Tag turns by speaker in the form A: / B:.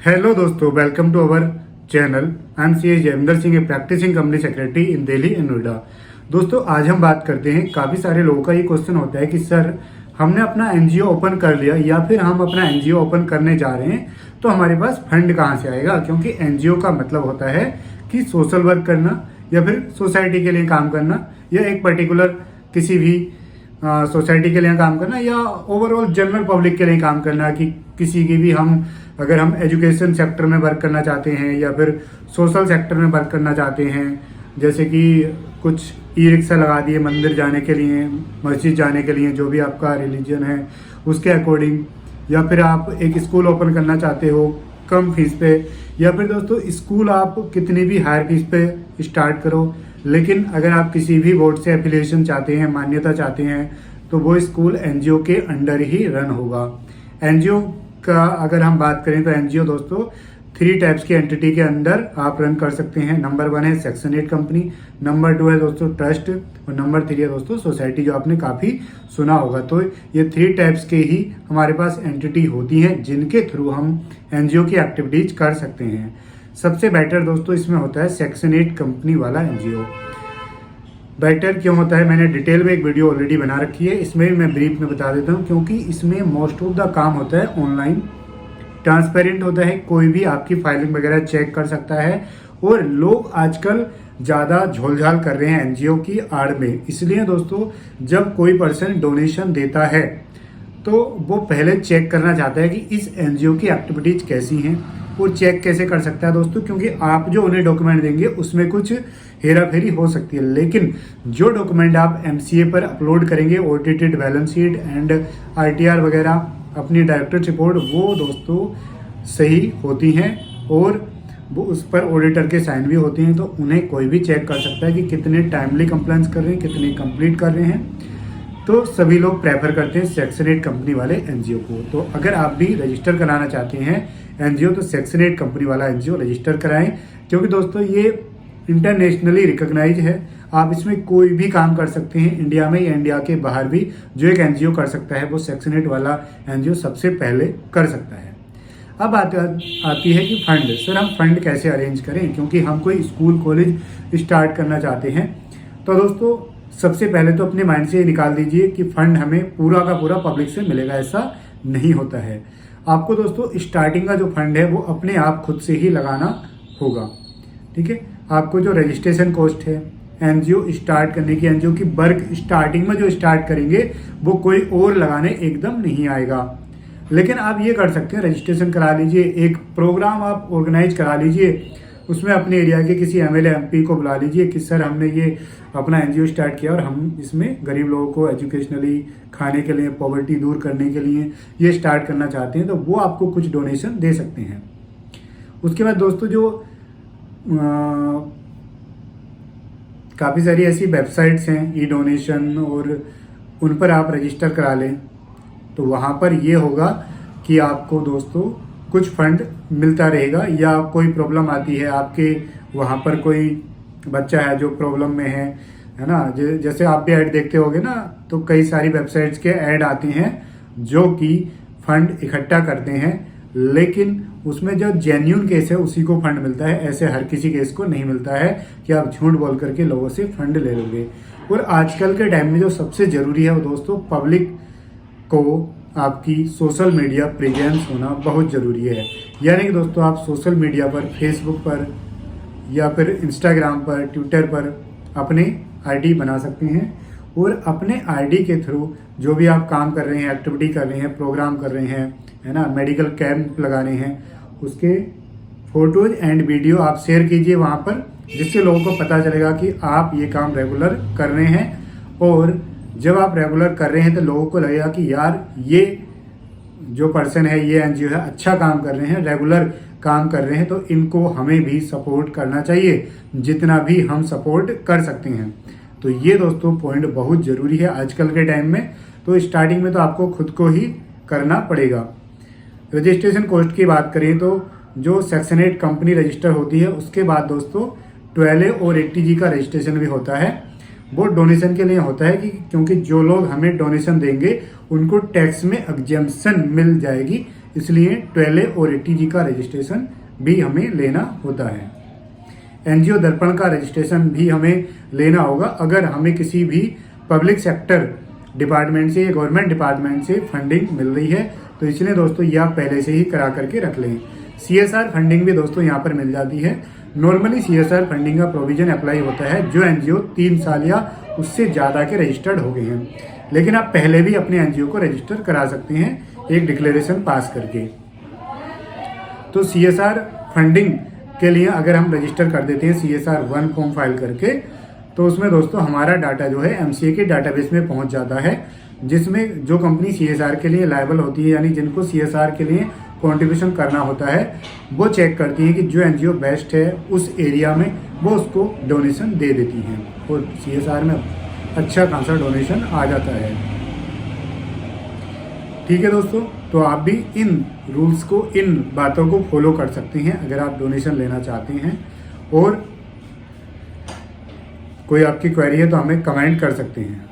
A: Hello दोस्तों, welcome to our channel. I am C Jayendra Singh, a practising company secretary in Delhi and Noida. दोस्तों, आज हम बात करते हैं, काफ़ी सारे लोगों का ये क्वेश्चन होता है कि सर हमने अपना एनजीओ ओपन कर लिया या फिर हम अपना एनजीओ ओपन करने जा रहे हैं तो हमारे पास फंड कहाँ से आएगा। क्योंकि एनजीओ का मतलब होता है कि सोशल वर्क करना या फिर सोसाइटी के लिए काम करना या एक पर्टिकुलर किसी भी सोसाइटी के लिए काम करना या ओवरऑल जनरल पब्लिक के लिए काम करना। कि किसी की भी अगर हम एजुकेशन सेक्टर में वर्क करना चाहते हैं या फिर सोशल सेक्टर में वर्क करना चाहते हैं, जैसे कि कुछ ई रिक्शा लगा दिए मंदिर जाने के लिए, मस्जिद जाने के लिए, जो भी आपका रिलीजन है उसके अकॉर्डिंग, या फिर आप एक स्कूल ओपन करना चाहते हो कम फीस पे, या फिर दोस्तों स्कूल आप कितनी भी हायर फीस पे स्टार्ट करो, लेकिन अगर आप किसी भी बोर्ड से एफिलिएशन चाहते हैं, मान्यता चाहते हैं, तो वो स्कूल एनजीओ के अंडर ही रन होगा। एनजीओ का अगर हम बात करें तो एनजीओ दोस्तों 3 टाइप्स की एंटिटी के अंडर आप रन कर सकते हैं। नंबर 1 है सेक्शन 8 कंपनी, नंबर 2 है दोस्तों ट्रस्ट, और नंबर 3 है दोस्तों सोसाइटी, जो आपने काफ़ी सुना होगा। तो ये 3 टाइप्स के ही हमारे पास एंटिटी होती हैं जिनके थ्रू हम एनजीओ की एक्टिविटीज कर सकते हैं। सबसे बेटर दोस्तों इसमें होता है सेक्शन 8 कंपनी वाला एनजीओ। बेटर क्यों होता है, मैंने डिटेल में एक वीडियो ऑलरेडी बना रखी है, इसमें भी मैं ब्रीफ में बता देता हूँ। क्योंकि इसमें मोस्ट ऑफ द काम होता है ऑनलाइन, ट्रांसपेरेंट होता है, कोई भी आपकी फाइलिंग वगैरह चेक कर सकता है। और लोग आजकल ज़्यादा झोलझाल कर रहे हैं एनजीओ की आड़ में। इसलिए दोस्तों जब कोई पर्सन डोनेशन देता है तो वो पहले चेक करना चाहता है कि इस एनजीओ की एक्टिविटीज़ कैसी हैं। वो चेक कैसे कर सकता है दोस्तों, क्योंकि आप जो उन्हें डॉक्यूमेंट देंगे उसमें कुछ हेरा फेरी हो सकती है, लेकिन जो डॉक्यूमेंट आप एमसीए पर अपलोड करेंगे, audited balance sheet and ITR वगैरह, अपनी डायरेक्टर रिपोर्ट, वो दोस्तों सही होती हैं और वो उस पर ऑडिटर के साइन भी होते हैं। तो उन्हें कोई भी चेक कर सकता है कि कितने टाइमली कंप्लेंट्स कर रहे हैं, कितने कंप्लीट कर रहे हैं। तो सभी लोग प्रेफर करते हैं सेक्शन 8 कंपनी वाले एनजीओ को। तो अगर आप भी रजिस्टर कराना चाहते हैं एनजीओ तो सेक्शन 8 कंपनी वाला एनजीओ रजिस्टर कराएं। क्योंकि दोस्तों ये इंटरनेशनली रिकॉग्नाइज है, आप इसमें कोई भी काम कर सकते हैं, इंडिया में या इंडिया के बाहर भी। जो एक एनजीओ कर सकता है वो सेक्शन 8 वाला एनजीओ सबसे पहले कर सकता है। अब आती है कि फंड, सर हम फंड कैसे अरेंज करें, क्योंकि हम कोई स्कूल कॉलेज स्टार्ट करना चाहते हैं। तो दोस्तों सबसे पहले तो अपने माइंड से ये निकाल दीजिए कि फंड हमें पूरा का पूरा पब्लिक से मिलेगा, ऐसा नहीं होता है। आपको दोस्तों स्टार्टिंग का जो फंड है वो अपने आप खुद से ही लगाना होगा, ठीक है। आपको जो रजिस्ट्रेशन कॉस्ट है एनजीओ स्टार्ट करने की, एनजीओ की वर्क स्टार्टिंग में जो स्टार्ट करेंगे वो कोई और लगाने एकदम नहीं आएगा। लेकिन आप ये कर सकते हैं, रजिस्ट्रेशन करा लीजिए, एक प्रोग्राम आप ऑर्गेनाइज करा लीजिए, उसमें अपने एरिया के किसी एमएलए एमपी को बुला लीजिए कि सर हमने ये अपना एनजीओ स्टार्ट किया और हम इसमें गरीब लोगों को एजुकेशनली, खाने के लिए, पॉवर्टी दूर करने के लिए ये स्टार्ट करना चाहते हैं। तो वो आपको कुछ डोनेशन दे सकते हैं। उसके बाद दोस्तों जो काफ़ी सारी ऐसी वेबसाइट्स हैं ई डोनेशन, और उन पर आप रजिस्टर करा लें तो वहाँ पर ये होगा कि आपको दोस्तों कुछ फंड मिलता रहेगा। या कोई प्रॉब्लम आती है आपके वहाँ पर, कोई बच्चा है जो प्रॉब्लम में है ना, जैसे आप भी ऐड देखते होगे ना, तो कई सारी वेबसाइट्स के ऐड आते हैं जो कि फंड इकट्ठा करते हैं, लेकिन उसमें जो जेन्युइन केस है उसी को फंड मिलता है। ऐसे हर किसी केस को नहीं मिलता है कि आप झूठ बोल करके लोगों से फंड ले लोगे। और आजकल के टाइम में जो सबसे ज़रूरी है वो दोस्तों पब्लिक को आपकी सोशल मीडिया प्रेजेंस होना बहुत ज़रूरी है। यानी कि दोस्तों आप सोशल मीडिया पर, फेसबुक पर या फिर इंस्टाग्राम पर, ट्विटर पर अपने आईडी बना सकते हैं और अपने आईडी के थ्रू जो भी आप काम कर रहे हैं, एक्टिविटी कर रहे हैं, प्रोग्राम कर रहे हैं, है ना, मेडिकल कैंप लगा रहे हैं, उसके फोटोज एंड वीडियो आप शेयर कीजिए वहाँ पर, जिससे लोगों को पता चलेगा कि आप ये काम रेगुलर कर रहे हैं। और जब आप रेगुलर कर रहे हैं तो लोगों को लगेगा कि यार ये जो पर्सन है, ये एनजीओ है, अच्छा काम कर रहे हैं, रेगुलर काम कर रहे हैं, तो इनको हमें भी सपोर्ट करना चाहिए जितना भी हम सपोर्ट कर सकते हैं। तो ये दोस्तों पॉइंट बहुत ज़रूरी है आजकल के टाइम में। तो स्टार्टिंग में तो आपको खुद को ही करना पड़ेगा। रजिस्ट्रेशन कॉस्ट की बात करें तो जो सेक्शन 8 कंपनी रजिस्टर होती है उसके बाद दोस्तों 12A और 80G का रजिस्ट्रेशन भी होता है। वो डोनेशन के लिए होता है, कि क्योंकि जो लोग हमें डोनेशन देंगे उनको टैक्स में एग्जेम्पशन मिल जाएगी। इसलिए 12A और 80G का रजिस्ट्रेशन भी हमें लेना होता है। एनजीओ दर्पण का रजिस्ट्रेशन भी हमें लेना होगा अगर हमें किसी भी पब्लिक सेक्टर डिपार्टमेंट से या गवर्नमेंट डिपार्टमेंट से फंडिंग मिल रही है, तो इसलिए दोस्तों ये आप पहले से ही करा करके रख लें। CSR फंडिंग भी दोस्तों यहाँ पर मिल जाती है। नॉर्मली CSR फंडिंग का प्रोविजन अप्लाई होता है जो एनजीओ 3 साल या उससे ज़्यादा के रजिस्टर्ड हो गए हैं, लेकिन आप पहले भी अपने एनजीओ को रजिस्टर करा सकते हैं एक डिक्लेरेशन पास करके। तो CSR फंडिंग के लिए अगर हम रजिस्टर कर देते हैं CSR 1 फॉर्म फाइल करके, तो उसमें दोस्तों हमारा डाटा जो है MCA के डाटाबेस में पहुंच जाता है, जिसमें जो कंपनी CSR के लिए लायबल होती है यानी जिनको CSR के लिए कंट्रीब्यूशन करना होता है, वो चेक करती है कि जो एनजीओ बेस्ट है उस एरिया में वो उसको डोनेशन दे देती हैं और CSR में अच्छा खासा डोनेशन आ जाता है। ठीक है दोस्तों, तो आप भी इन रूल्स को, इन बातों को फॉलो कर सकते हैं अगर आप डोनेशन लेना चाहते हैं। और कोई आपकी क्वेरी है तो हमें कमेंट कर सकते हैं।